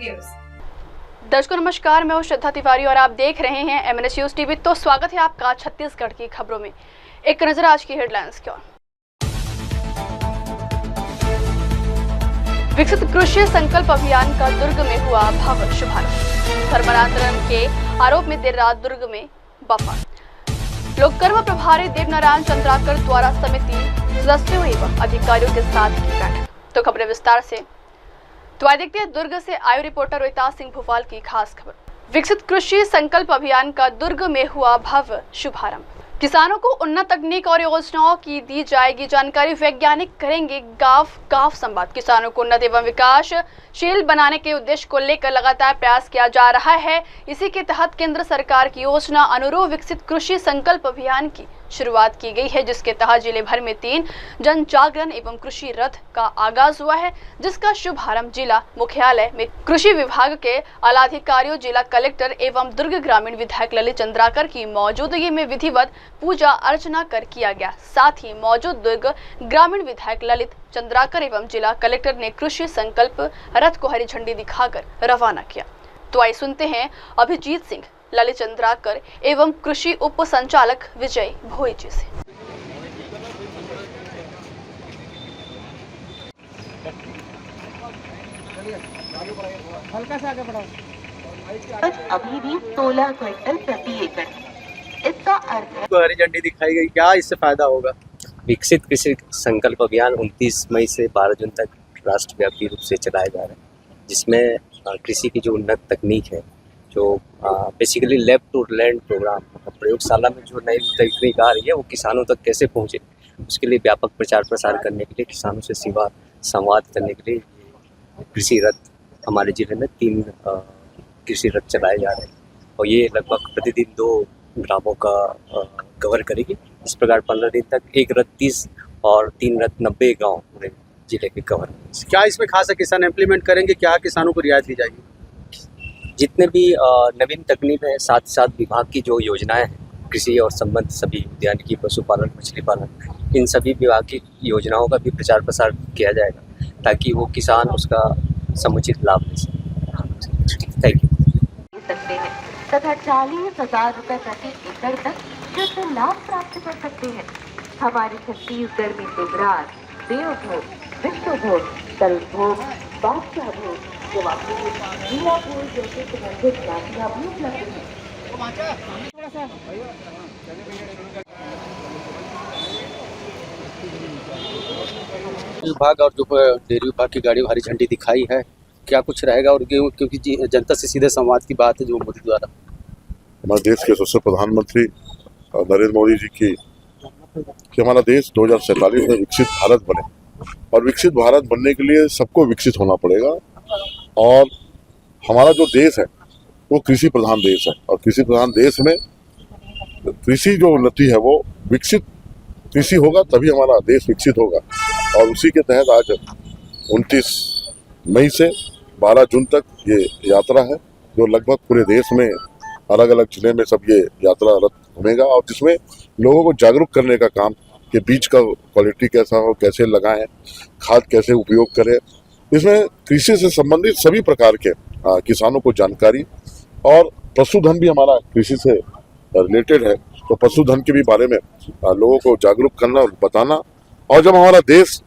Viewers. दर्शकों नमस्कार, मैं हूं श्रद्धा तिवारी और आप देख रहे हैं MNS न्यूज टीवी। तो स्वागत है आपका छत्तीसगढ़ की खबरों में। एक नजर आज की हेडलाइंस की ओर। विकसित कृषि संकल्प अभियान का दुर्ग में हुआ भव्य शुभारंभ। धर्मांतरण के आरोप में देर रात दुर्ग में बफा। लोककर्म प्रभारी देवनारायण चंद्राकर द्वारा समिति सदस्यों एवं अधिकारियों के साथ की बैठक। तो खबरें विस्तार से। तो आइए देखते हैं दुर्ग से आयु रिपोर्टर रोहिताज सिंह भोपाल की खास खबर। विकसित कृषि संकल्प अभियान का दुर्ग में हुआ भव्य शुभारंभ। किसानों को उन्नत तकनीक और योजनाओं की दी जाएगी जानकारी। वैज्ञानिक करेंगे गांव संवाद। किसानों को उन्नत एवं विकासशील बनाने के उद्देश्य को लेकर लगातार प्रयास किया जा रहा है। इसी के तहत केंद्र सरकार की योजना अनुरूप विकसित कृषि संकल्प अभियान की शुरुआत की गई है, जिसके तहत जिले भर में 3 जन जागरण एवं कृषि रथ का आगाज हुआ है, जिसका शुभारंभ जिला मुख्यालय में कृषि विभाग के आलाधिकारियों, जिला कलेक्टर एवं दुर्ग ग्रामीण विधायक ललित चंद्राकर की मौजूदगी में विधिवत पूजा अर्चना कर किया गया। साथ ही मौजूद दुर्ग ग्रामीण विधायक ललित चंद्राकर एवं जिला कलेक्टर ने कृषि संकल्प रथ को हरी झंडी दिखाकर रवाना किया। तो आइए सुनते हैं अभिजीत सिंह, ललित चंद्राकर एवं कृषि उप संचालक विजय भोई जी से। हल्का से आगे बढ़ाओ। अभी भी 16 क्विंटल प्रति एकड़। इसका अर्थ है हरी झंडी दिखाई गई, क्या इससे फायदा होगा? विकसित कृषि संकल्प अभियान 29 मई से 12 जून तक राष्ट्रव्यापी रूप से चलाया जा रहा है, जिसमें कृषि की जो उन्नत तकनीक है, जो basically lab to land programme, प्रयोगशाला में जो नई तकनीक आ रही है वो किसानों तक कैसे पहुंचे, उसके लिए व्यापक प्रचार प्रसार करने के लिए, किसानों से सीधा संवाद करने के लिए कृषि रथ हमारे जिले में 3 कृषि रथ चलाए जा रहे हैं और ये लगभग प्रतिदिन 2 ग्रामों का कवर करेगी। इस प्रकार 15 दिन तक एक रथ 30 और 3 रथ 90 गाँव पूरे जिले के कवर। क्या इसमें खास किसान इम्प्लीमेंट करेंगे? क्या किसानों को रियायत दी जाएगी? जितने भी नवीन तकनीक है, साथ साथ विभाग की जो योजनाएं हैं, कृषि और संबंध सभी, उद्यानिकी, पशुपालन, मछली पालन, इन सभी विभाग की योजनाओं का भी प्रचार प्रसार किया जाएगा ताकि वो किसान उसका समुचित लाभ ले सके। Thank you. सकते हैं तथा 40,000 रुपए प्रति एकड़ तक शुद्ध लाभ प्राप्त कर सकते हैं। हमारे छत्तीसगढ़ में देवराज, देवभोग, विष्णुभोग, तलभोग, बादशाह भोग, जीराभोग जैसे सुगंधित राशियां भी उपलब्ध हैं। विभाग और जो डेयरी विभाग की गाड़ी हरी झंडी दिखाई है, क्या कुछ रहेगा? और क्योंकि जनता से सीधे संवाद की बात है जो मोदी द्वारा, हमारे देश के सबसे प्रधानमंत्री नरेंद्र मोदी जी की कि हमारा देश 2047 में विकसित भारत बने, और विकसित भारत बनने के लिए सबको विकसित होना पड़ेगा। और हमारा जो देश है वो कृषि प्रधान देश है, और कृषि प्रधान देश में कृषि जो उन्नति है वो विकसित कृषि होगा, तभी हमारा देश विकसित होगा। और उसी के तहत आज 29 मई से 12 जून तक ये यात्रा है, जो लगभग पूरे देश में अलग अलग जिले में सब ये यात्रा रथ घूमेगा, और जिसमें लोगों को जागरूक करने का काम कि बीज का क्वालिटी कैसा हो, कैसे लगाएं, खाद कैसे उपयोग करें, इसमें कृषि से संबंधित सभी प्रकार के किसानों को जानकारी, और पशुधन भी हमारा कृषि से रिलेटेड है, तो पशुधन के भी बारे में लोगों को जागरूक करना और बताना। और जब हमारा देश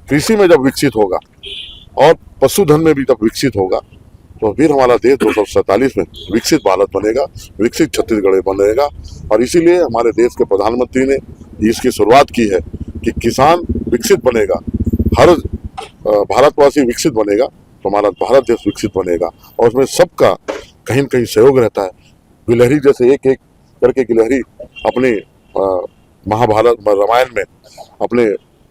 कृषि में जब विकसित होगा और पशुधन में भी जब विकसित होगा, तो फिर हमारा देश 2047 में विकसित भारत बनेगा, विकसित छत्तीसगढ़ बनेगा। और इसीलिए हमारे देश के प्रधानमंत्री ने इसकी शुरुआत की है कि किसान विकसित बनेगा, हर भारतवासी विकसित बनेगा, तो हमारा भारत देश विकसित बनेगा। और उसमें सबका कहीं न कहीं सहयोग रहता है। गिलहरी जैसे एक एक करके गिलहरी अपने महाभारत रामायण में अपने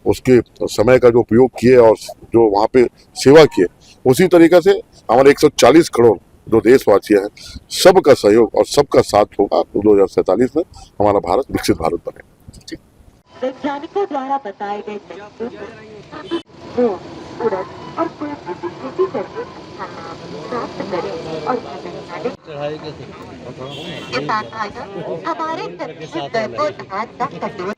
उसके समय का जो उपयोग किए और जो वहाँ पे सेवा किए, उसी तरीके से हमारे 140 करोड़ जो देशवासी हैं, सबका सहयोग और सबका साथ होगा, तो 2047 में हमारा भारत विकसित भारत बने। वैज्ञानिकों द्वारा बताए गए उड़द और खेती करके प्राप्त करें और किसान भाइयों, हमारे छत्तीसगढ़ को धान का कटोरा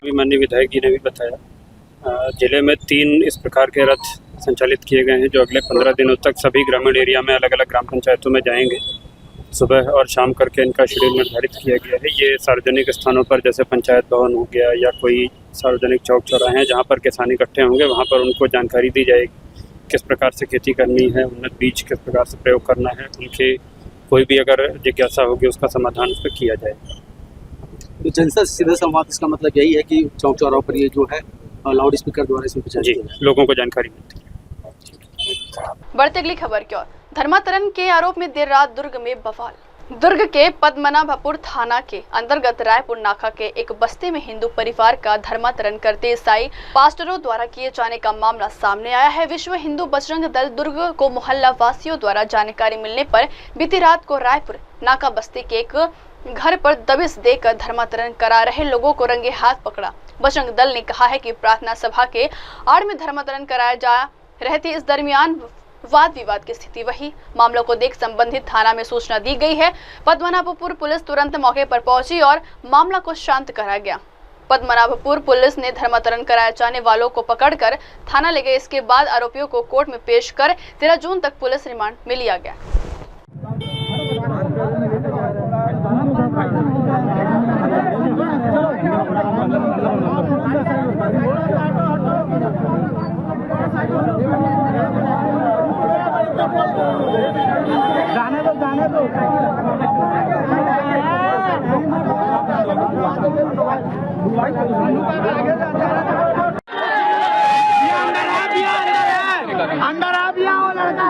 अभी माननीय विधायक जी ने भी बताया, जिले में 3 इस प्रकार के रथ संचालित किए गए हैं जो अगले 15 दिनों तक सभी ग्रामीण एरिया में अलग अलग ग्राम पंचायतों में जाएंगे। सुबह और शाम करके इनका शेड्यूल निर्धारित किया गया है। ये सार्वजनिक स्थानों पर जैसे पंचायत भवन हो गया या कोई सार्वजनिक चौक चौराहे हैं जहाँ पर किसान इकट्ठे होंगे, वहाँ पर उनको जानकारी दी जाएगी किस प्रकार से खेती करनी है, उन्नत बीज किस प्रकार से प्रयोग करना है। उनके कोई भी अगर जिज्ञासा होगी उसका समाधान उस पर किया जाएगा। तो जनता से सीधे संवाद, इसका मतलब यही है कि चौक चौराहों पर ये जो है लाउड स्पीकर द्वारा इसमें जी, लोगों को जानकारी मिलती है। बढ़ते अगली खबर की ओर। धर्मांतरण के आरोप में देर रात दुर्ग में बवाल। दुर्ग के पद्मनाभपुर थाना के अंतर्गत रायपुर नाका के एक बस्ती में हिंदू परिवार का धर्मांतरण करते ईसाई पास्टरों द्वारा किए जाने का मामला सामने आया है। विश्व हिंदू बजरंग दल दुर्ग को मोहल्ला वासियों द्वारा जानकारी मिलने पर बीती रात को रायपुर नाका बस्ती के एक घर पर दबिश देकर धर्मांतरण करा रहे लोगों को रंगे हाथ पकड़ा। बजरंग दल ने कहा है कि प्रार्थना सभा के आड़ में धर्मांतरण कराया जा रहे थे। इस दरमियान वाद विवाद की स्थिति वही। मामलों को देख संबंधित थाना में सूचना दी गई है। पद्मनाभपुर पुलिस तुरंत मौके पर पहुंची और मामला को शांत कराया गया। पद्मनाभपुर पुलिस ने धर्मांतरण कराए जाने वालों को पकड़कर थाना ले गए। इसके बाद आरोपियों को कोर्ट में पेश कर 13 जून तक पुलिस रिमांड में लिया गया। जाने दो। अंदर आ भी आओ लड़का।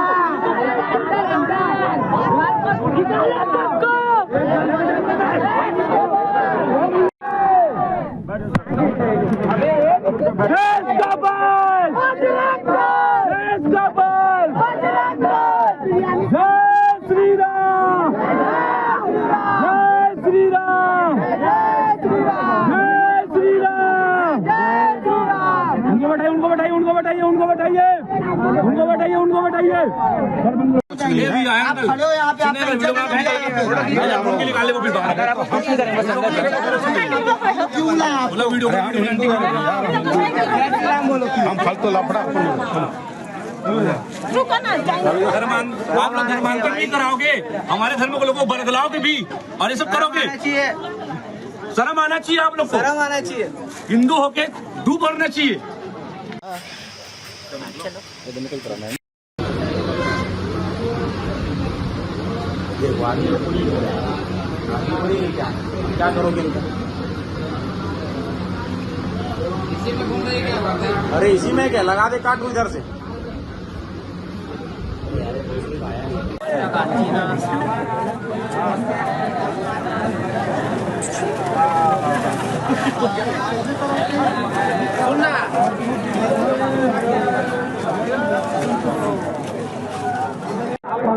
उनको बताइए। ये भी आया ना, खड़े हो यहाँ पे, आप वीडियो बना के उनके निकाले वो भी बाहर। क्यों ना आप लोग वीडियो हम फालतू लफड़ा आप लोग धर्मांतरण नहीं कराओगे, हमारे धर्म के लोगों को बरगलाओगे भी और ये सब करोगे। शर्म आना चाहिए आप लोग को, शर्म आना चाहिए। हिंदू होके डूब भरना चाहिए। क्या करोगे इनका? इसी में घूम रहे क्या? अरे इसी में क्या, लगा दे काटू इधर से।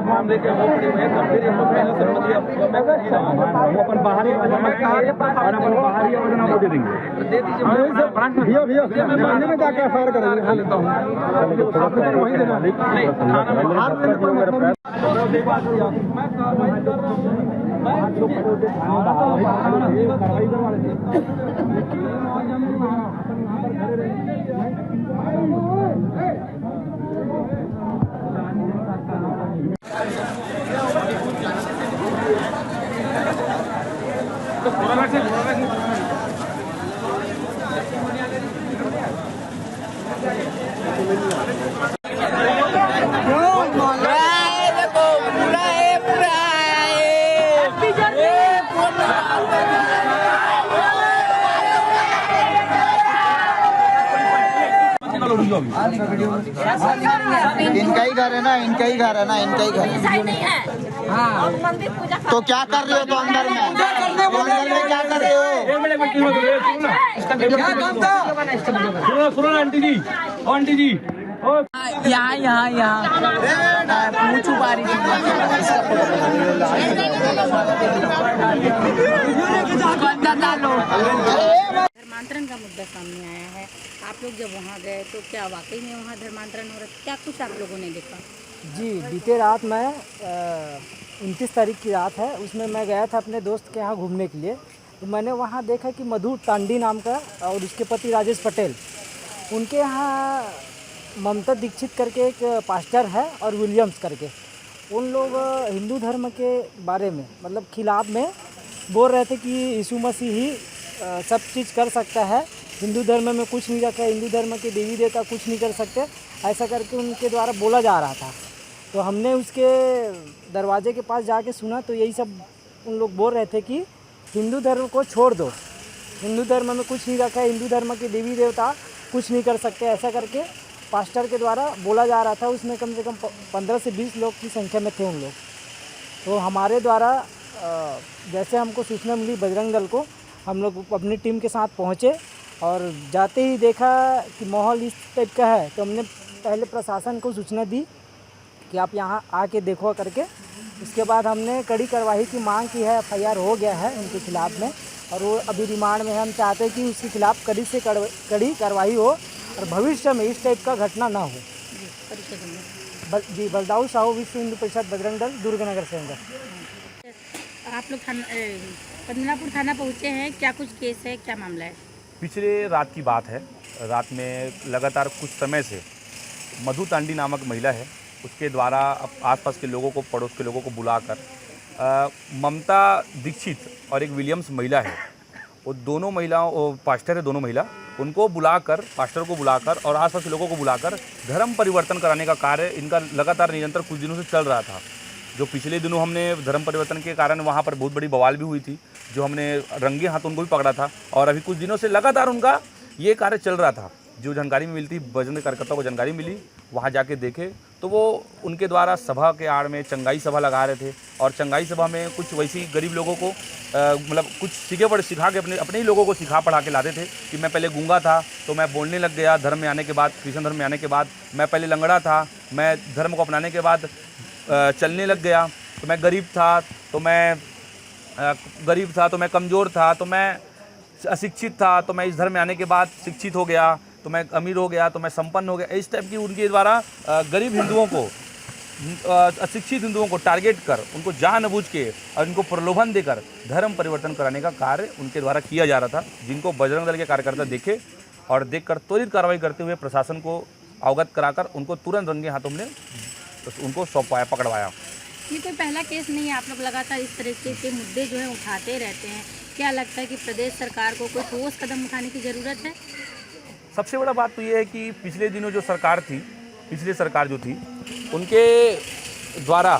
मामले के वो पड़ी हुए तो फिर वो अपन बाहरी और अपन बाहरी योजना को दे देंगे। भैया मामले में क्या एफआईआर करेंगे? हाँ लेता हूँ, वही देना इनका ही घर है ना, इनका ही घर है ना, इनका ही घर है। हाँ तो क्या कर रहे हो? तो अंदर में क्या कर रहे हो? सुनो आंटी जी, आंटी जी यहाँ पूछ छुपा रही धर्मांतरण का मुद्दा सामने आया है। आप लोग जब वहाँ गए तो क्या वाकई में वहाँ धर्मांतरण हो रहा था? क्या कुछ आप लोगों ने देखा? जी बीते रात मैं 29 तारीख की रात है, उसमें मैं गया था अपने दोस्त के यहाँ घूमने के लिए। तो मैंने वहाँ देखा कि मधु तांडी नाम का और उसके पति राजेश पटेल, उनके यहाँ ममता दीक्षित करके एक पास्टर है और विलियम्स करके, उन लोग हिंदू धर्म के बारे में मतलब खिलाफ में बोल रहे थे कि यीशु मसीह ही सब चीज़ कर सकता है, हिंदू धर्म में कुछ नहीं रखा है, हिंदू धर्म के देवी देवता कुछ नहीं कर सकते, ऐसा करके उनके द्वारा बोला जा रहा था। तो हमने उसके दरवाजे के पास जाके सुना तो यही सब उन लोग बोल रहे थे कि हिंदू धर्म को छोड़ दो, हिंदू धर्म में कुछ नहीं रखा है, हिंदू धर्म के देवी देवता कुछ नहीं कर सकते, ऐसा करके पास्टर के द्वारा बोला जा रहा था। उसमें कम से कम 15 से 20 लोग की संख्या में थे उन लोग। तो हमारे द्वारा जैसे हमको सूचना मिली बजरंग दल को, हम लोग अपनी टीम के साथ पहुँचे और जाते ही देखा कि माहौल इस टाइप का है, तो हमने पहले प्रशासन को सूचना दी कि आप यहाँ आके देखो करके। उसके बाद हमने कड़ी कार्रवाई की मांग की है, FIR हो गया है उनके खिलाफ़ में और वो अभी रिमांड में। हम चाहते हैं कि उसके खिलाफ़ कड़ी से कड़ी कार्रवाई हो और भविष्य में इस टाइप का घटना ना हो। जी, बलदाऊ साहू, विश्व हिंदू परिषद बजरंग दल, दुर्ग नगर से अंदर। आप लोग पद्मनापुर थाना पहुँचे हैं, क्या कुछ केस है, क्या मामला है? पिछले रात की बात है, रात में लगातार कुछ समय से मधु तांडी नामक महिला है, उसके द्वारा आसपास के लोगों को, पड़ोस के लोगों को बुलाकर ममता दीक्षित और एक विलियम्स महिला है, वो दोनों महिलाओं, पास्टर है दोनों महिला, उनको बुलाकर, पास्टर को बुलाकर और आसपास के लोगों को बुलाकर धर्म परिवर्तन कराने का कार्य इनका लगातार निरंतर कुछ दिनों से चल रहा था। जो पिछले दिनों हमने धर्म परिवर्तन के कारण वहाँ पर बहुत बड़ी बवाल भी हुई थी, जो हमने रंगे हाथ उनको भी पकड़ा था और अभी कुछ दिनों से लगातार उनका ये कार्य चल रहा था। जो जानकारी मिलती, बजरंग कार्यकर्ताओं को जानकारी मिली, वहाँ जाके देखे तो वो उनके द्वारा सभा के आड़ में चंगाई सभा लगा रहे थे और चंगाई सभा में कुछ वैसी गरीब लोगों को मतलब कुछ सिखा के अपने ही लोगों को सिखा पढ़ा के लाते थे कि मैं पहले गूंगा था तो मैं बोलने लग गया, धर्म में आने के बाद, कृष्ण धर्म में आने के बाद मैं पहले लंगड़ा था, मैं धर्म को अपनाने के बाद चलने लग गया, तो मैं गरीब था तो मैं कमज़ोर था, तो मैं अशिक्षित था, तो मैं इस धर्म में आने के बाद शिक्षित हो गया, तो मैं अमीर हो गया, तो मैं संपन्न हो गया। इस टाइप की उनके द्वारा गरीब हिंदुओं को, अशिक्षित हिंदुओं को टारगेट कर उनको जानबूझ के और उनको प्रलोभन देकर धर्म परिवर्तन कराने का कार्य उनके द्वारा किया जा रहा था, जिनको बजरंग दल के कार्यकर्ता देखे और देखकर त्वरित कार्रवाई करते हुए प्रशासन को अवगत कराकर उनको तुरंत रंगे हाथों में उनको सौंपाया, पकड़वाया। ये कोई पहला केस नहीं है, आप लोग लगातार इस तरीके के मुद्दे जो है उठाते रहते हैं। क्या लगता है कि प्रदेश सरकार को कोई ठोस कदम उठाने की ज़रूरत है? सबसे बड़ा बात तो ये है कि पिछले दिनों जो सरकार थी, पिछली सरकार जो थी, उनके द्वारा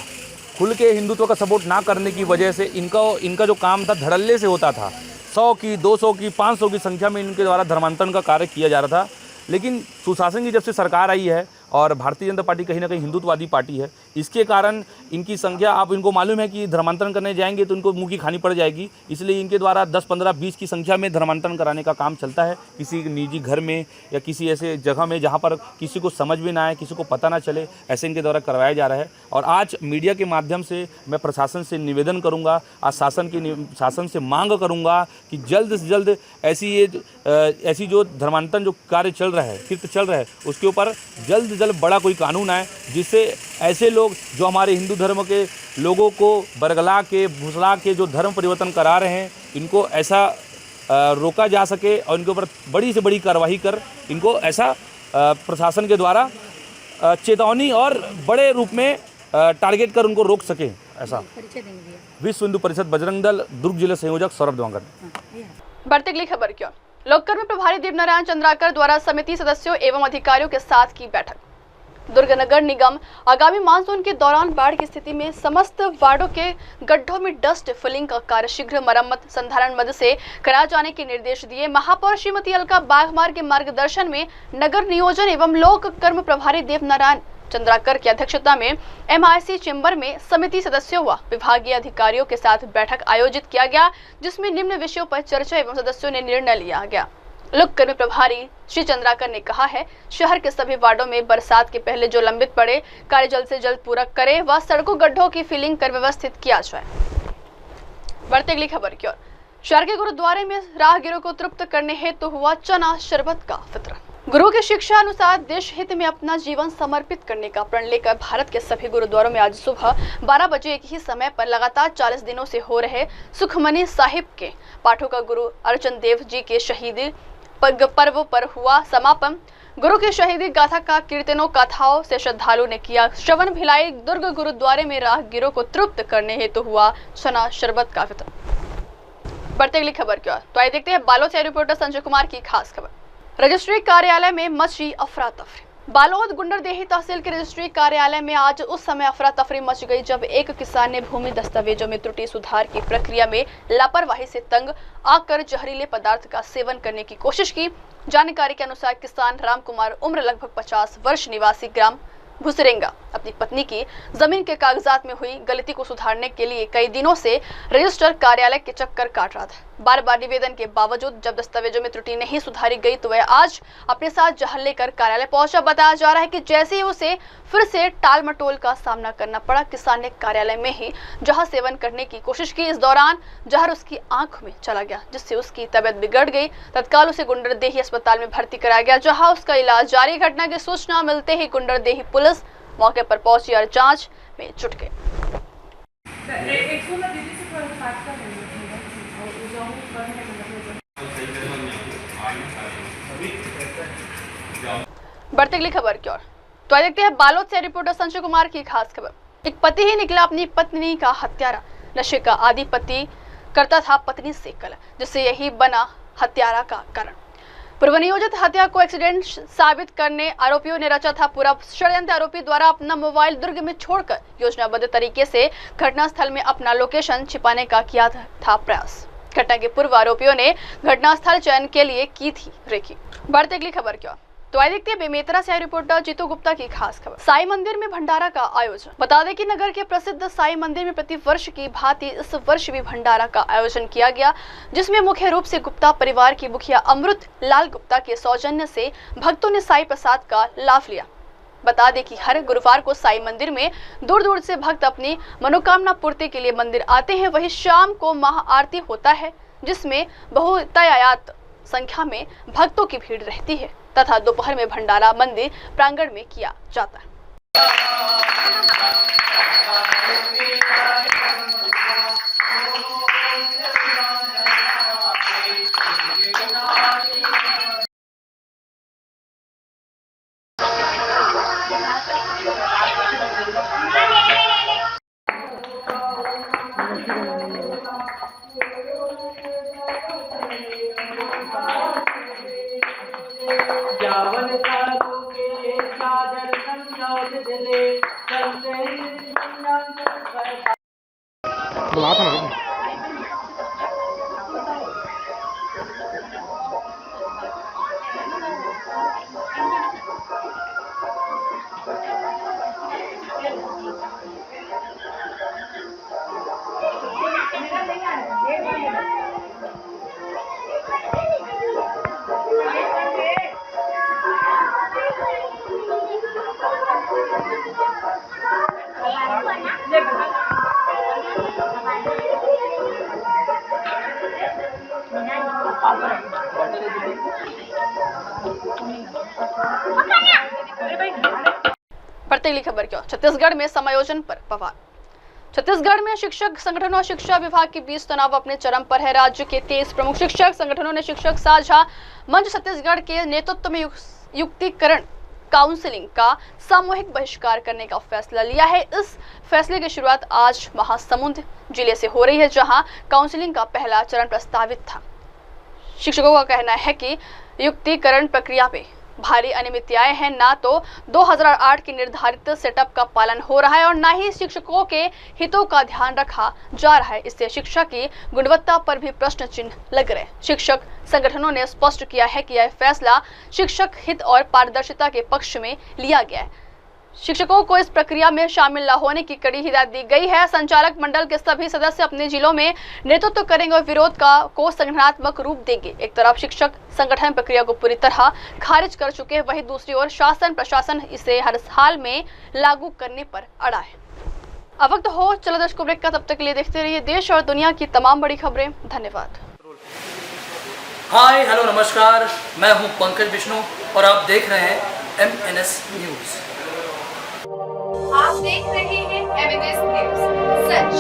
खुल के हिंदुत्व का सपोर्ट ना करने की वजह से इनका जो काम था धड़ल्ले से होता था। 100 की, 200 की, 500 की संख्या में इनके द्वारा धर्मांतरण का कार्य किया जा रहा था। लेकिन सुशासन की जब से सरकार आई है और भारतीय जनता पार्टी कहीं ना कहीं हिंदुत्ववादी पार्टी है, इसके कारण इनकी संख्या, आप इनको मालूम है कि धर्मांतरण करने जाएंगे तो इनको मुंह की खानी पड़ जाएगी, इसलिए इनके द्वारा 10, 15, 20 की संख्या में धर्मांतरण कराने का काम चलता है किसी निजी घर में या किसी ऐसे जगह में जहां पर किसी को समझ में ना आए, किसी को पता ना चले, ऐसे इनके द्वारा करवाया जा रहा है। और आज मीडिया के माध्यम से मैं प्रशासन से निवेदन करूँगा, आज शासन से मांग करूँगा कि जल्द से जल्द ऐसी जो धर्मांतरण जो कार्य चल रहा है, कृत्य चल रहा है, उसके ऊपर जल्द से जल्द बड़ा कोई कानून आए, जिससे ऐसे लोग जो हमारे हिंदू धर्म के लोगों को बरगला के, भुसला के जो धर्म परिवर्तन करा रहे हैं, इनको ऐसा रोका जा सके और इनके ऊपर बड़ी से बड़ी कार्रवाई कर इनको ऐसा प्रशासन के द्वारा चेतावनी और बड़े रूप में टारगेट कर उनको रोक सके। ऐसा विश्व हिंदू परिषद बजरंग दल दुर्ग जिला संयोजक सौरभ देवांगन। बढ़ती अगली खबर की ओर। लोककर्मी प्रभारी देवनारायण चंद्राकर द्वारा समिति सदस्यों एवं अधिकारियों के साथ की बैठक। दुर्ग नगर निगम आगामी मानसून के दौरान बाढ़ की स्थिति में समस्त वार्डों के गड्ढों में डस्ट फिलिंग का कार्य शीघ्र मरम्मत संधारण मद से कराए जाने के निर्देश दिए। महापौर श्रीमती अलका बाघमार के मार्गदर्शन में नगर नियोजन एवं लोक कर्म प्रभारी देवनारायण चंद्राकर की अध्यक्षता में MIC चेंबर में समिति सदस्यों व विभागीय अधिकारियों के साथ बैठक आयोजित किया गया, जिसमें निम्न विषयों पर चर्चा एवं सदस्यों ने निर्णय लिया गया। लोक कर्मी प्रभारी श्री चंद्राकर ने कहा है, शहर के सभी वार्डों में बरसात के पहले जो लंबित पड़े कार्य जल्द से जल्द पूरा करे व सड़कों गड्ढों की फिलिंग कर व्यवस्थित किया जाए। बढ़ते अगली खबर की ओर। शहर के गुरुद्वारे में राहगीरों को तृप्त करने हेतु हुआ चना शरबत का वितरण। गुरु की शिक्षा अनुसार देश हित में अपना जीवन समर्पित करने का प्रण लेकर भारत के सभी गुरुद्वारों में आज सुबह 12 बजे एक ही समय पर लगातार 40 दिनों से हो रहे सुखमनी साहिब के पाठों का गुरु अर्जन देव जी के शहीदी पर्व पर हुआ समापन। गुरु की शहीदी गाथा का कीर्तनों कथाओं से श्रद्धालु ने किया श्रवण। भिलाई दुर्ग गुरुद्वारे में राहगीरों को तृप्त करने हेतु हुआ चना शरबत का वितरण। बढ़ते अगली खबर की ओर, तो आइए देखते हैं बालोद से रिपोर्टर संजय कुमार की खास खबर। रजिस्ट्री कार्यालय में मची अफरा तफरी। बालोद गुंडरदेही तहसील के रजिस्ट्री कार्यालय में आज उस समय अफरा तफरी मच गई जब एक किसान ने भूमि दस्तावेजों में त्रुटि सुधार की प्रक्रिया में लापरवाही से तंग आकर जहरीले पदार्थ का सेवन करने की कोशिश की। जानकारी के अनुसार किसान रामकुमार उम्र लगभग 50 वर्ष निवासी ग्राम भुसरेंगा अपनी पत्नी की जमीन के कागजात में हुई गलती को सुधारने के लिए कई दिनों से रजिस्टर कार्यालय के चक्कर काट रहा था। बार बार निवेदन के बावजूद जब दस्तावेजों में त्रुटि नहीं सुधारी गई तो वह आज अपने साथ जहर लेकर कार्यालय पहुंचा। बताया जा रहा है कि जैसे ही उसे फिर से टाल मटोल का सामना करना पड़ा, किसान ने कार्यालय में ही जहर सेवन करने की कोशिश की। इस दौरान जहर उसकी आंख में चला गया जिससे उसकी तबीयत बिगड़ गई। तत्काल उसे गुंडरदेही अस्पताल में भर्ती कराया गया जहां उसका इलाज जारी। घटना की सूचना मिलते ही गुंडरदेही पुलिस मौके पर पहुंची और जांच में जुट गई। बढ़ते अगली खबर की ओर, तो आइए देखते हैं बालोद से रिपोर्टर संजय कुमार की खास खबर। एक पति ही निकला अपनी पत्नी का हत्यारा। नशे का आदि पति करता था पत्नी से कलह, जिससे यही बना हत्यारा का कारण। पूर्व नियोजित हत्या को एक्सीडेंट साबित करने आरोपियों ने रचा था पूरा षड्यंत्र। आरोपी द्वारा अपना मोबाइल दुर्ग में छोड़कर योजनाबद्ध तरीके से घटनास्थल में अपना लोकेशन छिपाने का किया था प्रयास। घटना के पूर्व आरोपियों ने घटनास्थल चयन के लिए की थी रेकी। बढ़ते अगली खबर क्या, तो आइए देखते हैं बेमेतरा से रिपोर्टर जीतू गुप्ता की खास खबर। साई मंदिर में भंडारा का आयोजन। बता दें कि नगर के प्रसिद्ध साई मंदिर में प्रति वर्ष की भांति इस वर्ष भी भंडारा का आयोजन किया गया, जिसमें मुख्य रूप से गुप्ता परिवार की मुखिया अमृत लाल गुप्ता के सौजन्य से भक्तों ने साई प्रसाद का लाभ लिया। बता दें कि हर गुरुवार को साई मंदिर में दूर दूर से भक्त अपनी मनोकामना पूर्ति के लिए मंदिर आते हैं। वहीं शाम को महाआरती होता है जिसमें बहुतायत संख्या में भक्तों की भीड़ रहती है तथा दोपहर में भंडारा मंदिर प्रांगण में किया जाता है। बढ़ते अगली खबर क्या, छत्तीसगढ़ में समायोजन पर बवाल। छत्तीसगढ़ में शिक्षक संगठनों और शिक्षा विभाग के बीच तनाव अपने चरम पर है। राज्य के 23 प्रमुख शिक्षक संगठनों ने शिक्षक साझा मंच छत्तीसगढ़ के नेतृत्व में युक्तिकरण काउंसलिंग का सामूहिक बहिष्कार करने का फैसला लिया है। इस फैसले की शुरुआत आज महासमुंद जिले से हो रही है, जहां काउंसलिंग का पहला चरण प्रस्तावित था। शिक्षकों का कहना है कि युक्तिकरण प्रक्रिया में भारी अनियमितताएं हैं। ना तो 2008 के निर्धारित सेटअप का पालन हो रहा है और ना ही शिक्षकों के हितों का ध्यान रखा जा रहा है। इससे शिक्षा की गुणवत्ता पर भी प्रश्न चिन्ह लग रहे हैं। शिक्षक संगठनों ने स्पष्ट किया है कि यह फैसला शिक्षक हित और पारदर्शिता के पक्ष में लिया गया है। शिक्षकों को इस प्रक्रिया में शामिल न होने की कड़ी हिदायत दी गई है। संचालक मंडल के सभी सदस्य अपने जिलों में नेतृत्व करेंगे और विरोध को संगठनात्मक रूप देंगे। एक तरफ शिक्षक संगठन प्रक्रिया को पूरी तरह खारिज कर चुके हैं, वहीं दूसरी ओर शासन प्रशासन इसे हर हाल में लागू करने पर अड़ा है। अब वक्त हो चलो दर्शकों ब्रेक का, तब तक के लिए देखते रहिए देश और दुनिया की तमाम बड़ी खबरें। धन्यवाद। हाय हेलो नमस्कार, मैं हूं पंकज विष्णु और आप देख रहे हैं MNS न्यूज़। आप देख रहे हैं MNS न्यूज़, सच